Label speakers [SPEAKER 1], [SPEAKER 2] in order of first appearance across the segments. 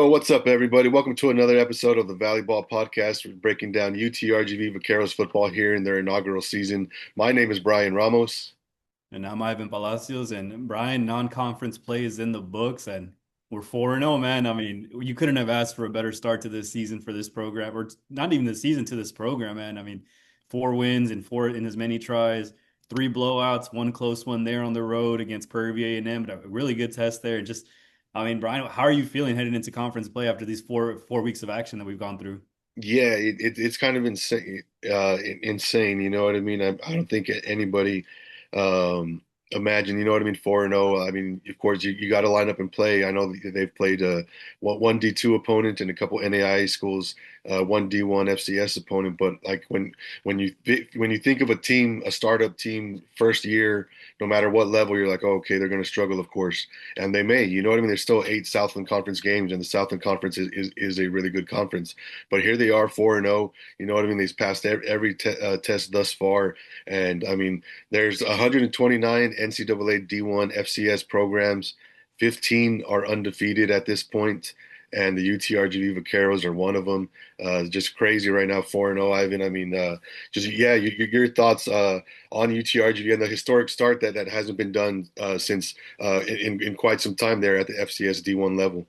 [SPEAKER 1] Yo, what's up, everybody? Welcome to another episode of the Valley Ball Podcast. We're breaking down UTRGV Vaqueros football here in their inaugural season. My name is Bryan Ramos.
[SPEAKER 2] And I'm Ivan Palacios and Bryan. Non-conference play is in the books, and we're 4-0, man. I mean, you couldn't have asked for a better start to this season for this program, or not even the season to this program, man. I mean, 4 wins and four in as many tries, three blowouts, one close one there on the road against Prairie View A&M, but a really good test there. And just, I mean, Bryan, how are you feeling heading into conference play after these four weeks of action that we've gone through?
[SPEAKER 1] Yeah, it's kind of insane. Insane. You know what I mean? I don't think anybody um, imagine. You know what I mean? 4-0. I mean, of course, you got to line up and play. I know that they've played one D2 opponent and a couple NAIA schools, one D1 FCS opponent. But like when you think of a team, a startup team, first year, no matter what level, you're like, oh, okay, they're going to struggle, of course, and they may. You know what I mean? There's still 8 Southland Conference games, and the Southland Conference is a really good conference. But here they are, 4-0. You know what I mean? They've passed every test thus far. And I mean, there's 129 NCAA D1 FCS programs. 15 are undefeated at this point, and the UTRGV Vaqueros are one of them. Just crazy right now, 4-0, Ivan. I mean, just yeah, your thoughts on UTRGV and the historic start that hasn't been done since in quite some time there at the FCS D1 level.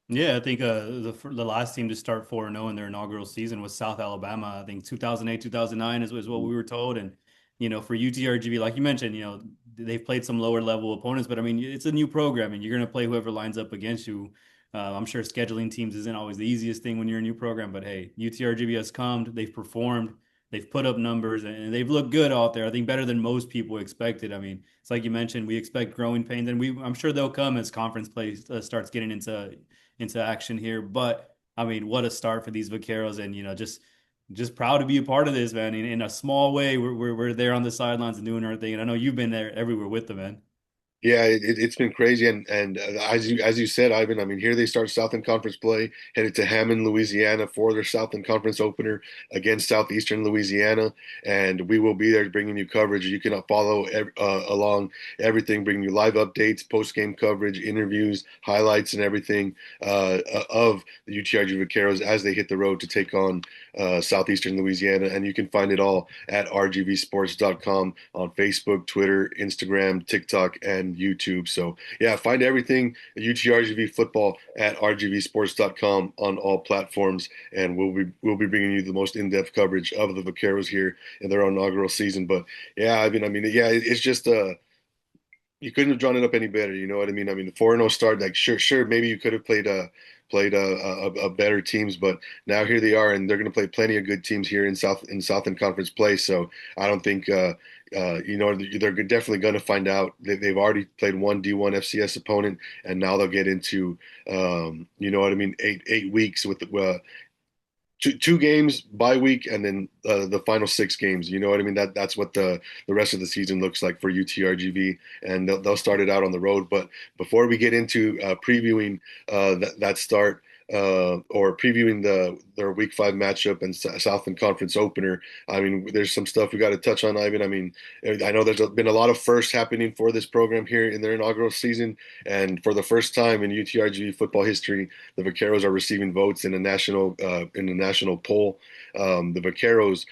[SPEAKER 2] Yeah, I think the last team to start 4-0 in their inaugural season was South Alabama. I think 2008, 2009 is what we were told. And, for UTRGV, like you mentioned, they've played some lower level opponents, but I mean, it's a new program and you're going to play whoever lines up against you. I'm sure scheduling teams isn't always the easiest thing when you're a new program, but hey, UTRGV has come, they've performed, they've put up numbers, and they've looked good out there. I think better than most people expected. I mean, it's like you mentioned, we expect growing pains, and I'm sure they'll come as conference play starts getting into action here. But I mean, what a start for these Vaqueros, and just proud to be a part of this, man. In a small way, we're there on the sidelines and doing our thing. And I know you've been there everywhere with them, man.
[SPEAKER 1] Yeah, it's been crazy, and as you said, Ivan. I mean, here they start Southern Conference play, headed to Hammond, Louisiana, for their Southern Conference opener against Southeastern Louisiana, and we will be there bringing you coverage. You can follow along everything, bringing you live updates, post game coverage, interviews, highlights, and everything of the UTRG Vaqueros as they hit the road to take on Southeastern Louisiana, and you can find it all at rgvsports.com on Facebook, Twitter, Instagram, TikTok, and YouTube. So yeah, find everything UTRGV football at rgvsports.com on all platforms, and we'll be bringing you the most in-depth coverage of the Vaqueros here in their inaugural season. But yeah, I mean, yeah, it's just you couldn't have drawn it up any better. You know what I mean? I mean, the 4-0 start, like sure, maybe you could have played a better teams, but now here they are, and they're going to play plenty of good teams here in Southern Conference play. So I don't think they're definitely going to find out. They've already played one D1 FCS opponent, and now they'll get into you know what I mean, 8 weeks with two games bye week, and then the final 6 games. You know what I mean? That's what the rest of the season looks like for UTRGV, and they'll start it out on the road. But before we get into previewing that start. Or previewing their Week 5 matchup and Southland Conference opener. I mean, there's some stuff we got to touch on, Ivan. I mean, I know there's been a lot of firsts happening for this program here in their inaugural season, and for the first time in UTRGV football history, the Vaqueros are receiving votes in a national poll. The Vaqueros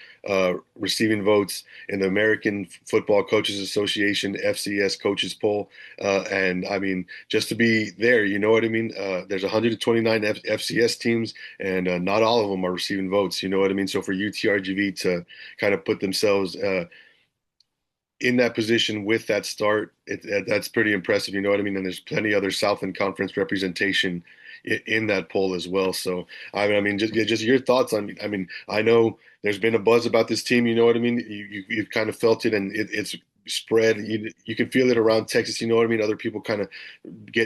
[SPEAKER 1] receiving votes in the American Football Coaches Association FCS coaches poll, and I mean, just to be there, you know what I mean? There's 129 FCS teams, and not all of them are receiving votes. You know what I mean? So for UTRGV to kind of put themselves in that position with that start, that's pretty impressive. You know what I mean? And there's plenty other Southland Conference representation in that poll as well. So I mean, just your thoughts on. I mean, I know there's been a buzz about this team. You know what I mean? You've kind of felt it, and it's spread. You can feel it around Texas. You know what I mean? Other people kind of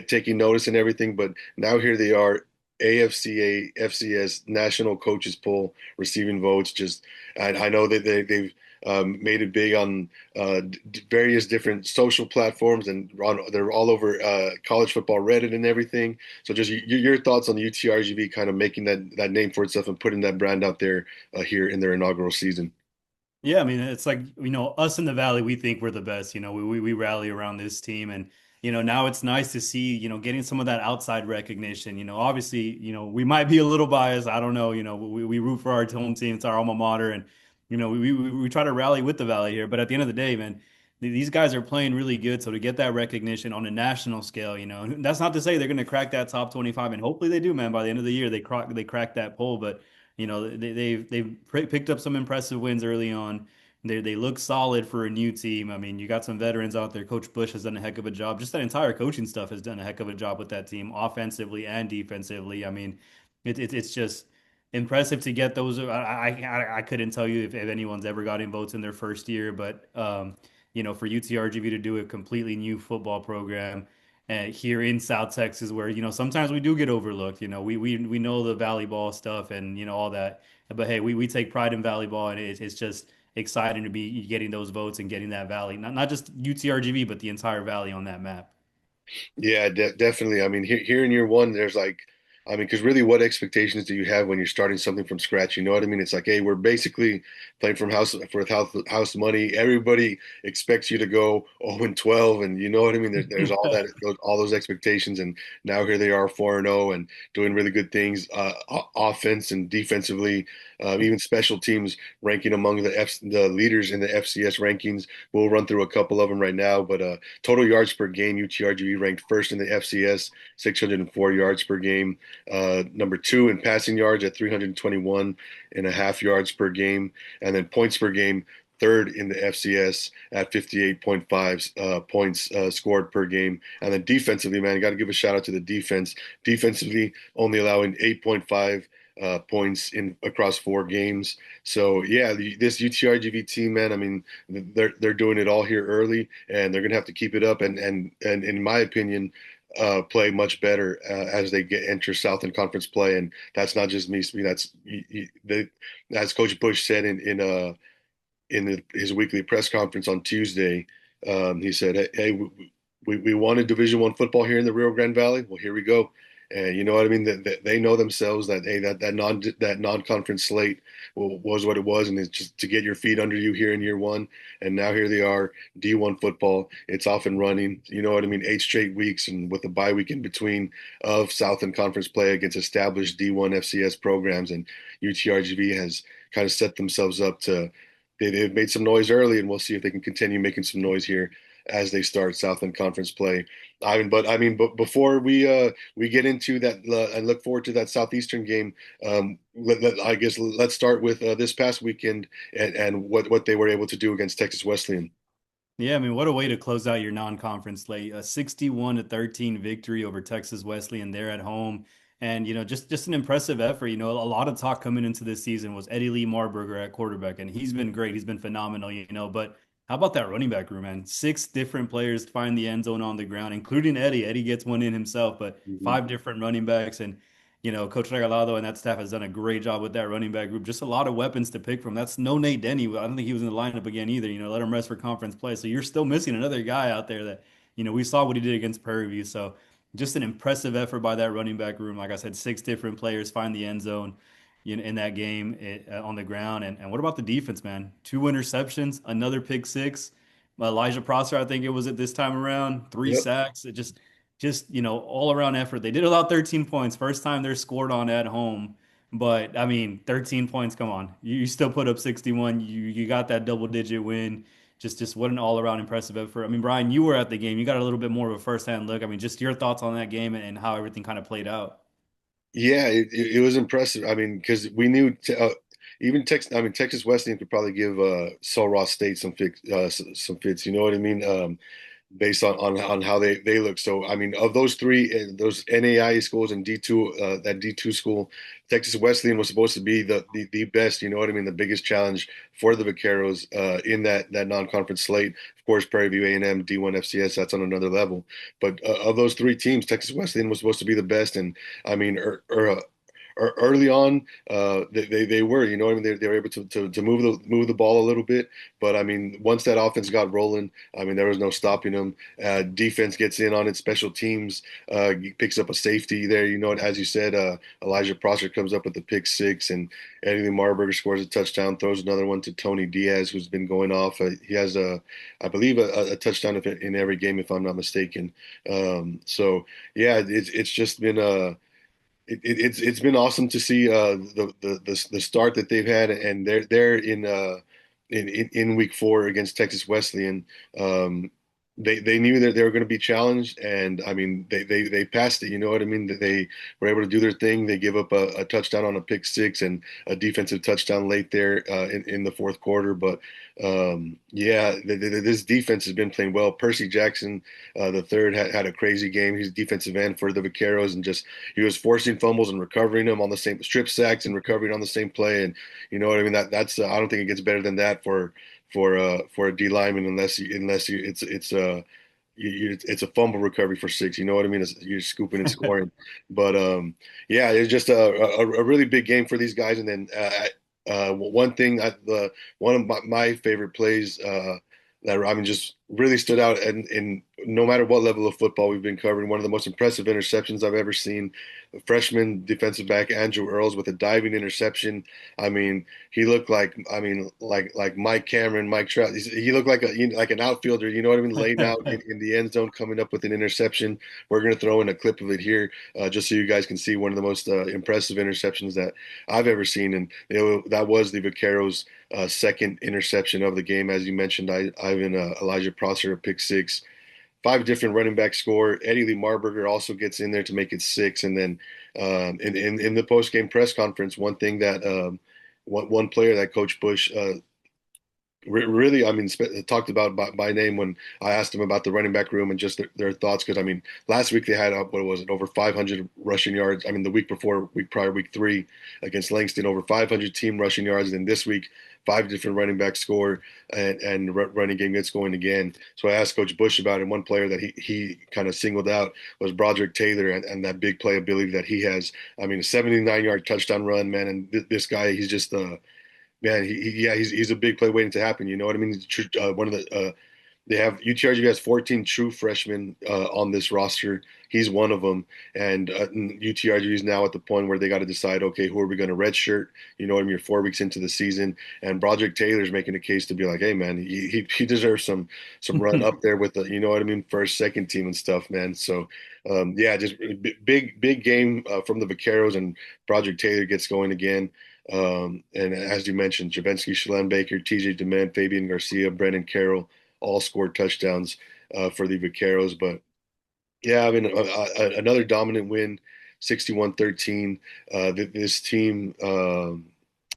[SPEAKER 1] taking notice and everything. But now here they are. AFCA, FCS National Coaches Poll receiving votes. Just, and I know that they've made it big on various different social platforms, and they're all over college football Reddit and everything. So just your thoughts on the UTRGV kind of making that name for itself and putting that brand out there here in their inaugural season.
[SPEAKER 2] Yeah, I mean, it's like, us in the Valley, we think we're the best. We rally around this team. And now it's nice to see, getting some of that outside recognition. Obviously, we might be a little biased. I don't know. We root for our home team. It's our alma mater. And, we try to rally with the Valley here. But at the end of the day, man, these guys are playing really good. So to get that recognition on a national scale, and that's not to say they're going to crack that top 25. And hopefully they do, man. By the end of the year, they crack that poll. But, they've picked up some impressive wins early on. They look solid for a new team. I mean, you got some veterans out there. Coach Bush has done a heck of a job. Just that entire coaching stuff has done a heck of a job with that team, offensively and defensively. I mean, it's just impressive to get those. I couldn't tell you if anyone's ever gotten votes in their first year, but for UTRGV to do a completely new football program here in South Texas, where sometimes we do get overlooked. We know the Valley ball stuff and all that, but hey, we take pride in Valley ball, and it's just exciting to be getting those votes and getting that Valley, not just UTRGV, but the entire Valley on that map.
[SPEAKER 1] Yeah, definitely. I mean, here in year one, there's like, I mean, because really, what expectations do you have when you're starting something from scratch? You know what I mean? It's like, hey, we're basically playing from house money. Everybody expects you to go 0 and 12, and you know what I mean. There's all that, all those expectations, and now here they are 4 and 0 and doing really good things, offense and defensively, even special teams ranking among the leaders in the FCS rankings. We'll run through a couple of them right now, but total yards per game, UTRGV ranked first in the FCS, 604 yards per game. Number two in passing yards at 321 and a half yards per game. And then points per game, third in the FCS at 58.5 points scored per game. And then defensively, man, got to give a shout out to the defense. Defensively, only allowing 8.5 points in across 4 games. So yeah, this UTRGV team, man, I mean, they're doing it all here early, and they're gonna have to keep it up. And in my opinion, play much better as they enter Southland Conference play. And that's not just me. That's as Coach Bush said in his weekly press conference on Tuesday. He said, "Hey, we wanted Division One football here in the Rio Grande Valley. Well, here we go." And you know what I mean? That they know themselves that hey, that non-conference slate was what it was, and it's just to get your feet under you here in year one. And now here they are, D1 football. It's off and running. You know what I mean? 8 straight weeks, and with a bye week in between of Southland Conference play against established D1 FCS programs, and UTRGV has kind of set themselves up to. They've made some noise early, and we'll see if they can continue making some noise here as they start Southland Conference play. But before we get into that and look forward to that Southeastern game, I guess let's start with this past weekend and what they were able to do against Texas Wesleyan.
[SPEAKER 2] Yeah, I mean, what a way to close out your non-conference slate. A 61-13 victory over Texas Wesleyan there at home. And, just an impressive effort. A lot of talk coming into this season was Eddie Lee Marburger at quarterback, and he's been great. He's been phenomenal, but how about that running back room, man? 6 different players find the end zone on the ground, including Eddie. Eddie gets one in himself, but
[SPEAKER 1] Mhm.
[SPEAKER 2] 5 different running backs. And, Coach Regalado and that staff has done a great job with that running back group. Just a lot of weapons to pick from. That's no Nate Denny. I don't think he was in the lineup again either. Let him rest for conference play. So you're still missing another guy out there that, we saw what he did against Prairie View. So just an impressive effort by that running back room. Like I said, 6 different players find the end zone in that game on the ground. And what about the defense, man? 2 interceptions, another pick six. Elijah Prosser, I think it was at this time around, three
[SPEAKER 1] Yep.
[SPEAKER 2] sacks. It just all around effort. They did allow 13 points. First time they're scored on at home. But I mean, 13 points, come on. You still put up 61. You got that double digit win. Just what an all around impressive effort. I mean, Bryan, you were at the game. You got a little bit more of a first hand look. I mean, just your thoughts on that game and how everything kind of played out.
[SPEAKER 1] Yeah, it was impressive. I mean, because we knew even Texas. I mean, Texas Wesleyan could probably give Sul Ross State some fits. You know what I mean? Based on how they look. So I mean, of those three, those NAIA schools and D2, that D2 school, Texas Wesleyan was supposed to be the best. You know what I mean? The biggest challenge for the Vaqueros in that non-conference slate. Of course, Prairie View A&M, D1 FCS, that's on another level. But of those three teams, Texas Wesleyan was supposed to be the best. And I mean, early on, they were, you know what I mean? They were able to move the ball a little bit, but I mean, once that offense got rolling, I mean, there was no stopping them. Defense gets in on it. Special teams picks up a safety there. You know, as you said, Elijah Prosser comes up with the pick six, and Eddie Marburger scores a touchdown, throws another one to Tony Diaz, who's been going off. He has I believe, a touchdown in every game, if I'm not mistaken. So yeah, it's just been it's been awesome to see the start that they've had, and they're in week four against Texas Wesleyan. Um, they knew that they were going to be challenged, and I mean they passed it. You know what I mean? That they were able to do their thing. They give up a touchdown on a pick six and a defensive touchdown late there in the fourth quarter. But yeah, this defense has been playing well. Percy Jackson, the third, had a crazy game. He's defensive end for the Vaqueros, and just he was forcing fumbles and recovering them on the same strip sacks and recovering on the same play. And you know what I mean? That's I don't think it gets better than that for a D lineman unless you it's a fumble recovery for six. You know what I mean? You're scooping and scoring. But yeah, it's just a really big game for these guys. And then one thing, one of my favorite plays that I mean just really stood out, and no matter what level of football we've been covering, one of the most impressive interceptions I've ever seen. Freshman defensive back Andrew Earls with a diving interception. I mean, he looked like like Mike Cameron, Mike Trout. He looked like like an outfielder. You know what I mean? Laying out in the end zone, coming up with an interception. We're gonna throw in a clip of it here, just so you guys can see one of the most impressive interceptions that I've ever seen, and that was the Vaqueros' second interception of the game, as you mentioned. Ivan Elijah Prosser, a pick six. Five different running back score. Eddie Lee Marburger also gets in there to make it six. And then in the post game press conference, one thing that one player that Coach Bush really, I mean, talked about by name when I asked him about the running back room and just their thoughts. Because I mean, last week they had what was it, over 500 rushing yards. I mean, the week before, week prior, week three against Langston, over 500 team rushing yards. And this week, five different running backs score, and running game gets going again. So I asked Coach Bush about it. And one player that he kind of singled out was Broderick Taylor, and that big playability that he has. I mean, a 79-yard touchdown run, man. And this guy, he's just man, yeah, he's a big play waiting to happen. You know what I mean? He's one of the they have UTRGV has 14 true freshmen on this roster. He's one of them, and UTRGV is now at the point where they got to decide, okay, who are we going to redshirt? You know what I mean? You're 4 weeks into the season, and Broderick Taylor's making a case to be like, hey, man, he deserves some run up there with the, you know what I mean, first, second team and stuff, man. So yeah, just big game from the Vaqueros, and Broderick Taylor gets going again. And as you mentioned, Javinsky, Shalem Baker, TJ Dement, Fabian Garcia, Brennan Carroll all scored touchdowns for the Vaqueros. But yeah, I mean, another dominant win, 61-13. This team,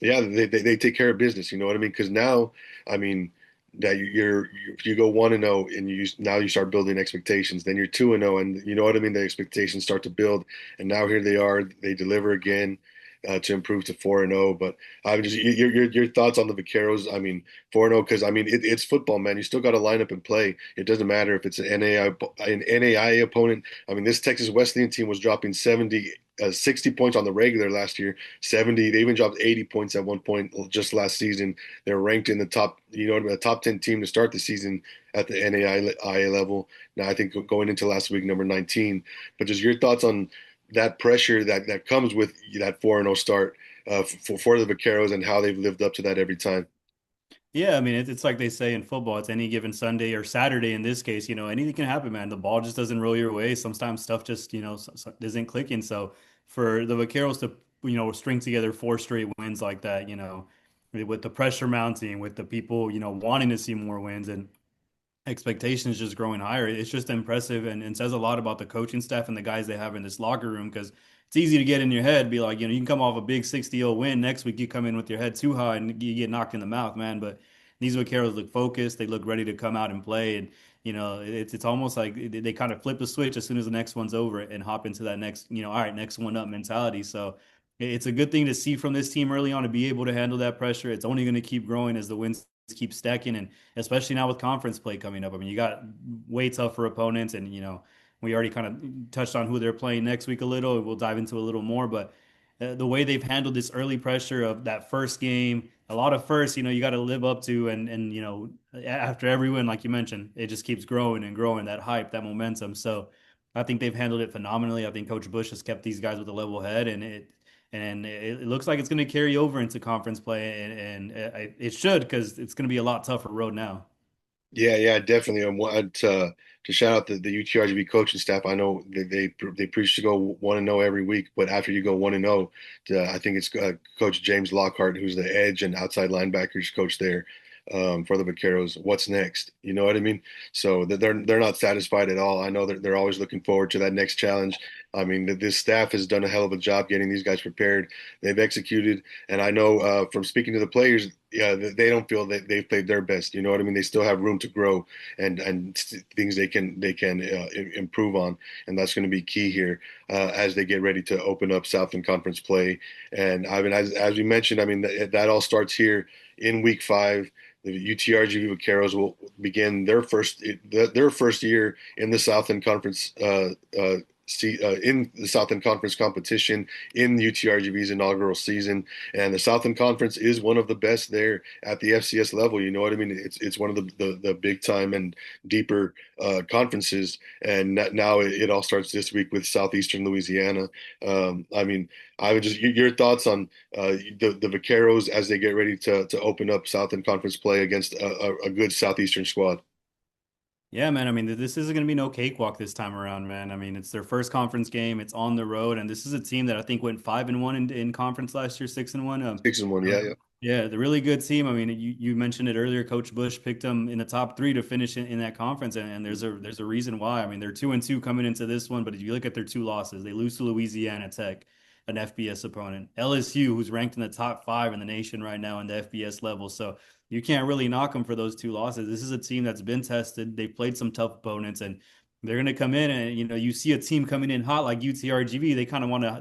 [SPEAKER 1] yeah, they take care of business. You know what I mean? Because now, I mean, that if you go 1-0 and now you start building expectations, then you're 2-0, and you know what I mean. The expectations start to build, and now here they are. They deliver again. To improve to 4-0, but I just your thoughts on the Vaqueros? I mean, 4-0 because I mean it's football, man. You still got to line up and play. It doesn't matter if it's an NAIA opponent. I mean, this Texas Wesleyan team was dropping 60 points on the regular last year. 70. They even dropped 80 points at one point just last season. They're ranked in the top, you know, the top 10 team to start the season at the NAIA level. Now I think going into last week, number 19. But just your thoughts on that pressure that comes with that 4-0 start for the Vaqueros and how they've lived up to that every time.
[SPEAKER 2] Yeah, I mean, it's like they say in football, it's any given Sunday or Saturday in this case, anything can happen, man. The ball just doesn't roll your way. Sometimes stuff just, isn't clicking. So for the Vaqueros to, string together four straight wins like that, with the pressure mounting, with the people, wanting to see more wins and expectations just growing higher. It's just impressive and says a lot about the coaching staff and the guys they have in this locker room because it's easy to get in your head, be like, you can come off a big 60-0 win. Next week, you come in with your head too high and you get knocked in the mouth, man. But these Vaqueros look focused. They look ready to come out and play. And, it's almost like they kind of flip the switch as soon as the next one's over and hop into that next, all right, next one up mentality. So it's a good thing to see from this team early on to be able to handle that pressure. It's only going to keep growing as the wins keep stacking, and especially now with conference play coming up. I mean, you got way tougher opponents, and we already kind of touched on who they're playing next week a little. We'll dive into a little more, but the way they've handled this early pressure of that first game, a lot of first, you got to live up to, and after every win, like you mentioned, it just keeps growing and growing, that hype, that momentum. So I think they've handled it phenomenally. I think Coach Bush has kept these guys with a level head, and it looks like it's going to carry over into conference play, and it should, because it's going to be a lot tougher road now.
[SPEAKER 1] Yeah, yeah, definitely. I want to shout out the UTRGV coaching staff. I know they preach to go 1-0 every week, but after you go 1-0, I think it's Coach James Lockhart, who's the edge and outside linebackers coach there for the Vaqueros. What's next? You know what I mean? So they're not satisfied at all. I know that they're always looking forward to that next challenge. I mean, this staff has done a hell of a job getting these guys prepared. They've executed, and I know from speaking to the players, yeah, they don't feel that they've played their best. You know what I mean? They still have room to grow and things they can improve on, and that's going to be key here as they get ready to open up Southland Conference play. And I mean, as we mentioned, I mean that all starts here in Week 5. The UTRGV Vaqueros will begin their first year in the Southland Conference in the Southland Conference competition in the UTRGV's inaugural season. And the Southland Conference is one of the best there at the FCS level. You know what I mean? It's one of the big time and deeper conferences. And now it all starts this week with Southeastern Louisiana. I mean, I would just your thoughts on the Vaqueros as they get ready to open up Southland Conference play against a good Southeastern squad.
[SPEAKER 2] Yeah, man. I mean, this isn't going to be no cakewalk this time around, man. I mean, it's their first conference game. It's on the road, and this is a team that I think went 5-1 in conference last year, 6-1.
[SPEAKER 1] 6-1, yeah, yeah.
[SPEAKER 2] Yeah, the really good team. I mean, you mentioned it earlier. Coach Bush picked them in the top three to finish in that conference, and there's a reason why. I mean, they're 2-2 coming into this one, but if you look at their two losses, they lose to Louisiana Tech, an FBS opponent, LSU, who's ranked in the top five in the nation right now in the FBS level. So you can't really knock them for those two losses. This is a team that's been tested. They've played some tough opponents, and they're going to come in, and you see a team coming in hot like UTRGV.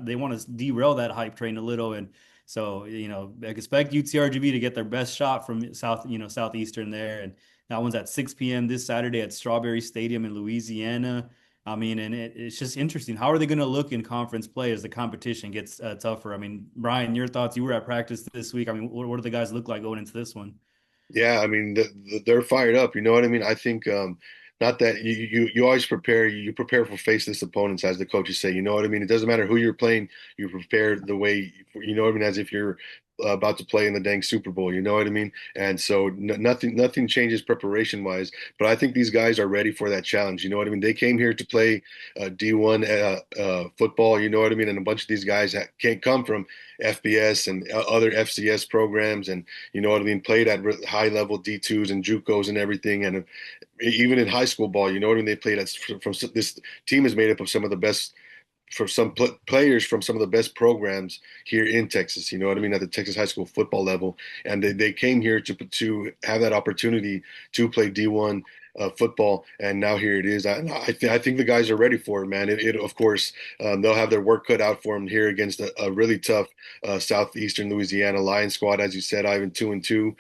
[SPEAKER 2] They want to derail that hype train a little, and so, I expect UTRGV to get their best shot from Southeastern there. And that one's at 6 p.m. this Saturday at Strawberry Stadium in Louisiana. I mean, and it's just interesting. How are they going to look in conference play as the competition gets tougher? I mean, Bryan, your thoughts? You were at practice this week. I mean, what do the guys look like going into this one?
[SPEAKER 1] Yeah, I mean they're fired up. You know what I mean? I think not that you always prepare. You prepare for faceless opponents, as the coaches say. You know what I mean? It doesn't matter who you're playing. You prepare the way you know what I mean, as if you're about to play in the dang Super Bowl. You know what I mean? And so nothing changes preparation wise. But I think these guys are ready for that challenge. You know what I mean? They came here to play D1 football. You know what I mean? And a bunch of these guys can't come from FBS and other FCS programs, and you know what I mean, played at high level D2s and JUCOs and everything, and even in high school ball, you know what I mean, they played at from this team is made up of some of the best for some players from some of the best programs here in Texas. You know what I mean, at the Texas high school football level, and they came here to have that opportunity to play D1 football, and now here it is. I think the guys are ready for it, man. It of course they'll have their work cut out for them here against a really tough Southeastern Louisiana Lion squad, as you said, Ivan, 2-2.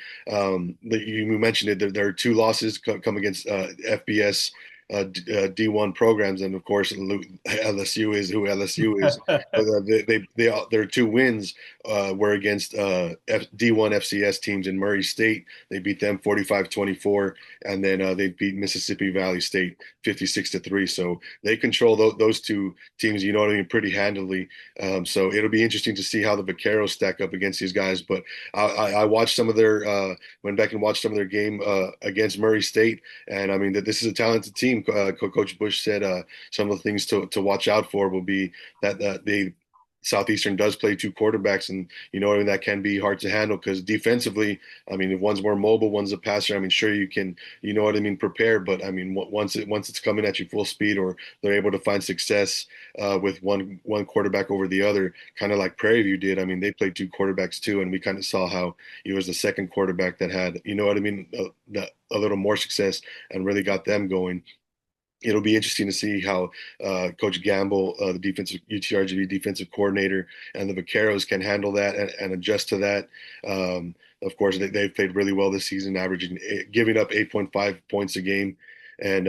[SPEAKER 1] You mentioned it. There are two losses come against FBS D1 programs, and of course LSU is who LSU is. But their two wins were against D1 FCS teams in Murray State. They beat them 45-24, and then they beat Mississippi Valley State 56-3. So they control those two teams, you know what I mean, pretty handily. So it'll be interesting to see how the Vaqueros stack up against these guys. But I watched some of their went back and watched some of their game against Murray State, and I mean that this is a talented team. Coach Bush said some of the things to watch out for will be that they Southeastern does play two quarterbacks, and you know, I mean, that can be hard to handle because defensively, I mean, if one's more mobile, one's a passer. I mean, sure you can, you know what I mean, prepare, but I mean, once it's coming at you full speed, or they're able to find success with one quarterback over the other, kind of like Prairie View did. I mean, they played two quarterbacks too, and we kind of saw how he was the second quarterback that had, you know what I mean, a little more success and really got them going. It'll be interesting to see how Coach Gamble, the defensive UTRGV defensive coordinator, and the Vaqueros can handle that and adjust to that. Of course, they've played really well this season, averaging giving up 8.5 points a game. And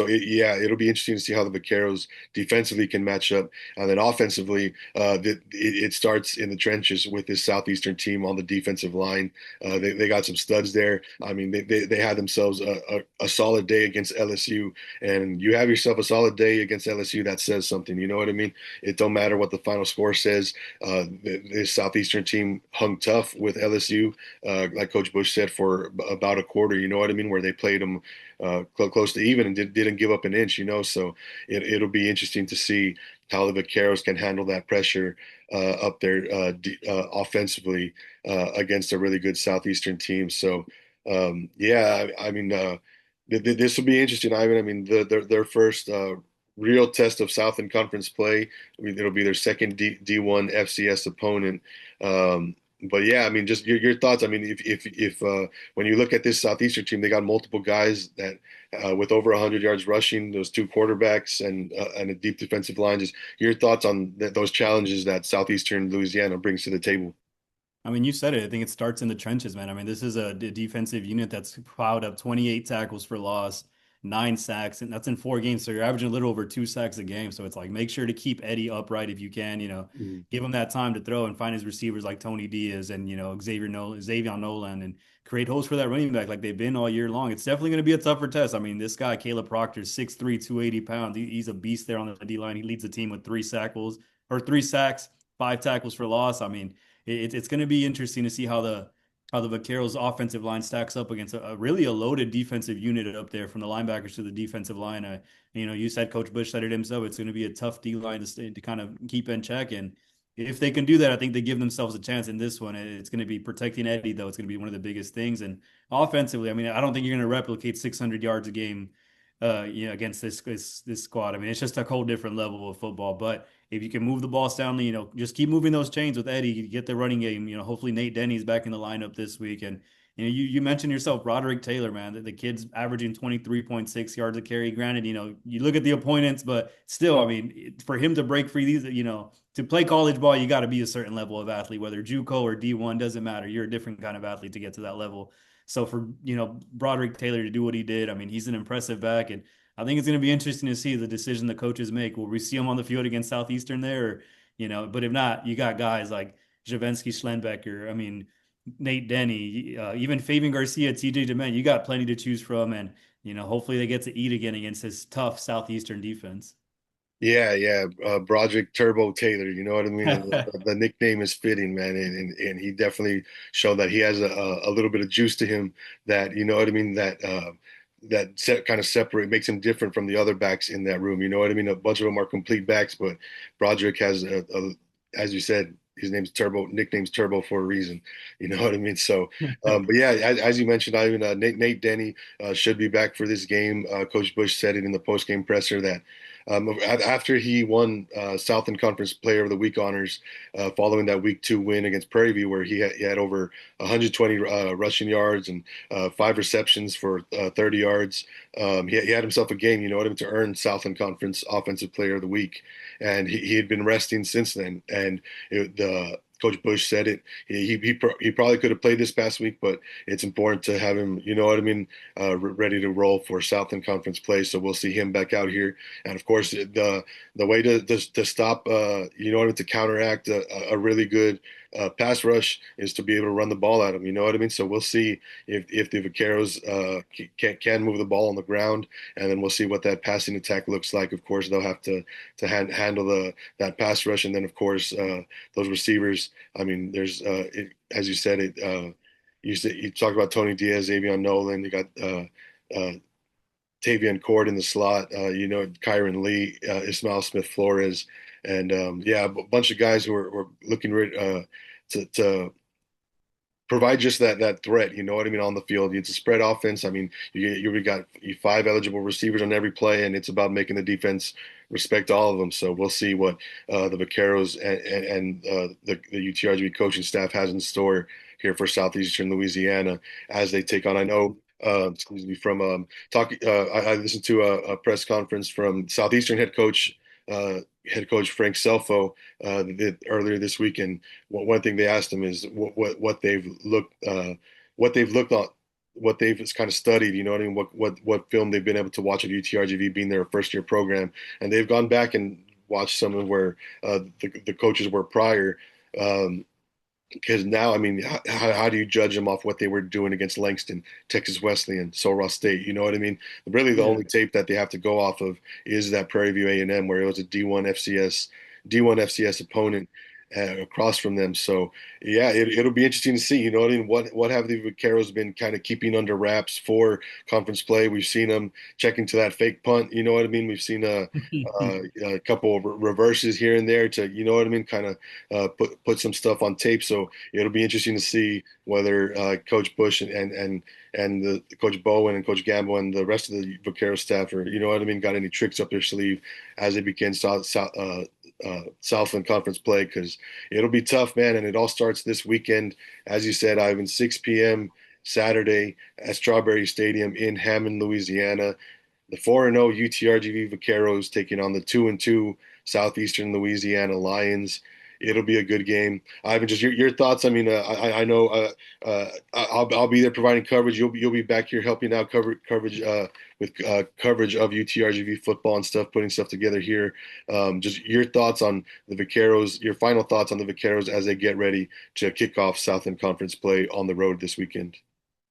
[SPEAKER 1] yeah, it'll be interesting to see how the Vaqueros defensively can match up. And then offensively, it starts in the trenches with this Southeastern team on the defensive line. They got some studs there. I mean, they had themselves a solid day against LSU, and you have yourself a solid day against LSU. That says something. You know what I mean? It don't matter what the final score says. This Southeastern team hung tough with LSU, like Coach Bush said, for about a quarter. You know what I mean? Where they played them close to even and didn't give up an inch. So it'll be interesting to see how the Vaqueros can handle that pressure up there offensively against a really good Southeastern team. So yeah, I mean, this will be interesting, Ivan. I mean, their first real test of Southland Conference play. I mean, it'll be their second D1 FCS opponent. But yeah, I mean, just your thoughts. I mean, if when you look at this Southeastern team, they got multiple guys that with over 100 yards rushing, those two quarterbacks and a deep defensive line. Just your thoughts on those challenges that Southeastern Louisiana brings to the table.
[SPEAKER 2] I mean, you said it. I think it starts in the trenches, man. I mean, this is a defensive unit that's plowed up 28 tackles for loss, 9 sacks, and that's in 4 games. So you're averaging a little over 2 sacks a game. So it's like make sure to keep Eddie upright if you can.
[SPEAKER 1] Mhm.
[SPEAKER 2] Give him that time to throw and find his receivers like Tony Diaz and Xavier Nolan and create holes for that running back like they've been all year long. It's definitely going to be a tougher test. I mean, this guy Caleb Proctor, 6'3", 280 pounds. He's a beast there on the D line. He leads the team with 3 sacks, 5 tackles for loss. I mean it's going to be interesting to see how the Vaqueros offensive line stacks up against a really a loaded defensive unit up there from the linebackers to the defensive line. You said Coach Bush said it himself. It's going to be a tough D line to kind of keep in check. And if they can do that, I think they give themselves a chance in this one. It's going to be protecting Eddie, though. It's going to be one of the biggest things. And offensively, I mean, I don't think you're going to replicate 600 yards a game, against this squad. I mean, it's just a whole different level of football. But if you can move the ball down, just keep moving those chains with Eddie. You get the running game. Hopefully Nate Denny's back in the lineup this week. And you mentioned yourself, Broderick Taylor, man. The kid's averaging 23.6 yards a carry. Granted, you look at the opponents, but still, I mean, for him to break free to play college ball, you got to be a certain level of athlete, whether JUCO or D1, doesn't matter. You're a different kind of athlete to get to that level. So for Broderick Taylor to do what he did, I mean, he's an impressive back, and I think it's going to be interesting to see the decision the coaches make. Will we see him on the field against Southeastern there? But if not, you got guys like Javensky Schlenbecker. I mean, Nate Denny, even Fabian Garcia, TJ DeMent. You got plenty to choose from, and hopefully they get to eat again against this tough Southeastern defense.
[SPEAKER 1] Yeah, yeah, Broderick Turbo Taylor. You know what I mean? The nickname is fitting, man, and he definitely showed that he has a little bit of juice to him. That you know what I mean. Kind of separate makes him different from the other backs in that room. You know what I mean? A bunch of them are complete backs, but Broderick has as you said, his nickname's Turbo for a reason. You know what I mean? So, but yeah, as you mentioned, Ivan, Nate Denny should be back for this game. Coach Bush said it in the post-game presser that after he won Southland Conference Player of the Week honors following that Week 2 win against Prairie View, where he had over 120 rushing yards and 5 receptions for 30 yards. He had himself a game, you know what I mean, to earn Southland Conference Offensive Player of the Week, and he had been resting since then. And the Coach Bush said it. He probably could have played this past week, but it's important to have him, you know what I mean, ready to roll for Southland Conference play. So we'll see him back out here. And of course, the way to stop, you know what I mean, to counteract a really good pass rush is to be able to run the ball at him. You know what I mean? So we'll see if the Vaqueros can move the ball on the ground, and then we'll see what that passing attack looks like. Of course, they'll have to handle that pass rush, and then of course those receivers. I mean, as you said it. You talk about Tony Diaz, Xavier Nolan. You got Tavian Cord in the slot. Kyron Lee, Ismail Smith Flores, and yeah, a bunch of guys who are looking to provide just that threat. You know what I mean on the field. It's a spread offense. I mean, you got 5 eligible receivers on every play, and it's about making the defense respect all of them. So we'll see what the Vaqueros and the UTRGV coaching staff has in store here for Southeastern Louisiana as they take on. I know. Excuse me. From talking, I listened to a press conference from Southeastern head coach Frank Selfo earlier this week, and one thing they asked him is what they've looked on what they've kind of studied, you know what I mean, what film they've been able to watch at UTRGV being their first year program, and they've gone back and watched some of where the coaches were prior. Um, because now, I mean, how do you judge them off what they were doing against Langston, Texas Wesleyan, Sul State? You know what I mean? Really, the
[SPEAKER 2] Yeah.
[SPEAKER 1] only tape that they have to go off of is that Prairie View A&M, where it was a D1 FCS opponent across from them. So yeah, it'll be interesting to see. You know what I mean? What have the Vaqueros been kind of keeping under wraps for conference play? We've seen them checking to that fake punt. You know what I mean? We've seen a couple of reverses here and there to, you know what I mean, kind of put some stuff on tape. So it'll be interesting to see whether Coach Bush and the Coach Bowen and Coach Gamble and the rest of the Vaquero staff, or you know what I mean, got any tricks up their sleeve as they begin Southland Conference play, because it'll be tough, man. And it all starts this weekend, as you said, Ivan, 6 p.m. Saturday at Strawberry Stadium in Hammond, Louisiana. The 4-0 UTRGV Vaqueros taking on the 2-2 Southeastern Louisiana Lions. It'll be a good game. Ivan, just your thoughts. I mean, I know I'll be there providing coverage. You'll be back here helping out coverage with coverage of UTRGV football and stuff, putting stuff together here. Just your thoughts on the Vaqueros. Your final thoughts on the Vaqueros as they get ready to kick off Southland Conference play on the road this weekend.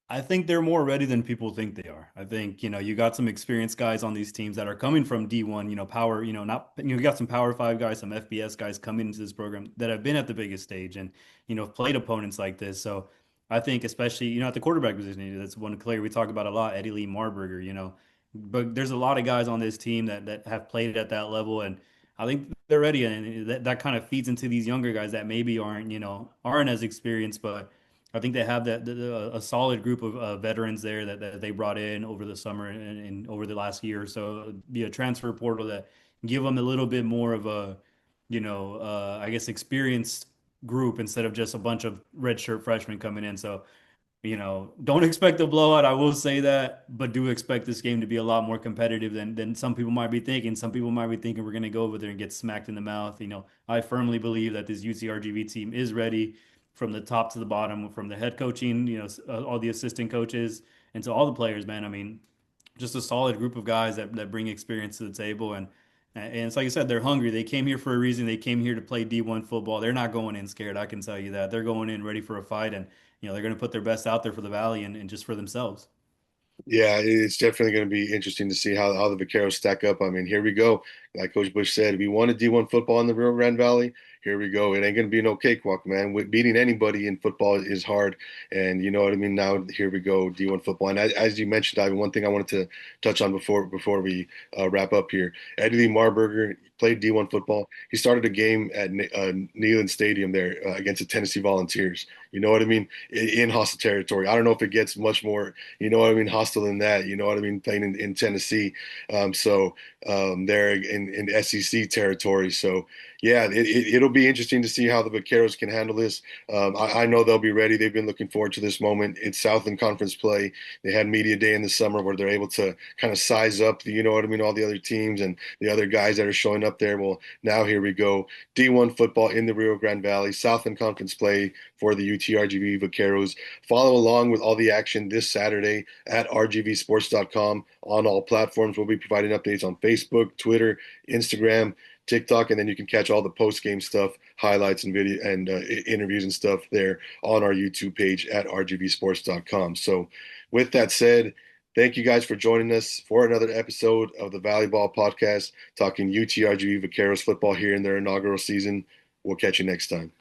[SPEAKER 2] I think they're more ready than people think they are. I think, you got some experienced guys on these teams that are coming from D1, power, not, you got some Power 5 guys, some FBS guys coming into this program that have been at the biggest stage and, played opponents like this. So I think especially, at the quarterback position, that's one player we talk about a lot, Eddie Lee Marburger, but there's a lot of guys on this team that have played at that level. And I think they're ready. And that kind of feeds into these younger guys that maybe aren't as experienced, but I think they have a solid group of veterans there that they brought in over the summer and over the last year or so via transfer portal that give them a little bit more of a, I guess experienced group instead of just a bunch of redshirt freshmen coming in. So, don't expect a blowout. I will say that, but do expect this game to be a lot more competitive than some people might be thinking. Some people might be thinking we're going to go over there and get smacked in the mouth. I firmly believe that this UCRGV team is ready from the top to the bottom, from the head coaching, all the assistant coaches, and to all the players, man. I mean, just a solid group of guys that bring experience to the table. And it's like I said, they're hungry. They came here for a reason. They came here to play D1 football. They're not going in scared. I can tell you that. They're going in ready for a fight, and they're going to put their best out there for the Valley and just for themselves.
[SPEAKER 1] Yeah, it's definitely going to be interesting to see how the Vaqueros stack up. I mean, here we go. Like Coach Bush said, we wanted D1 football in the Rio Grande Valley. Here we go. It ain't going to be no cakewalk, man. Beating anybody in football is hard. And you know what I mean? Now, here we go, D1 football. And as you mentioned, Ivan, one thing I wanted to touch on before we wrap up here. Eddie Lee Marburger played D1 football. He started a game at Neyland Stadium there against the Tennessee Volunteers. You know what I mean? In hostile territory. I don't know if it gets much more, you know what I mean, hostile than that. You know what I mean? Playing in Tennessee. There in SEC territory. So, yeah, it'll be interesting to see how the Vaqueros can handle this. I know they'll be ready. They've been looking forward to this moment. It's Southland Conference play. They had media day in the summer where they're able to kind of size up the, you know what I mean, all the other teams and the other guys that are showing up there. Well, now here we go. D1 football in the Rio Grande Valley, Southland Conference play for the UTRGV Vaqueros. Follow along with all the action this Saturday at rgvsports.com on all platforms. We'll be providing updates on Facebook, Twitter, Instagram, TikTok, and then you can catch all the post-game stuff, highlights and video and interviews and stuff there on our YouTube page at rgvsports.com. So with that said, thank you guys for joining us for another episode of the Valley Ball Podcast, talking UTRGV Vaqueros football here in their inaugural season. We'll catch you next time.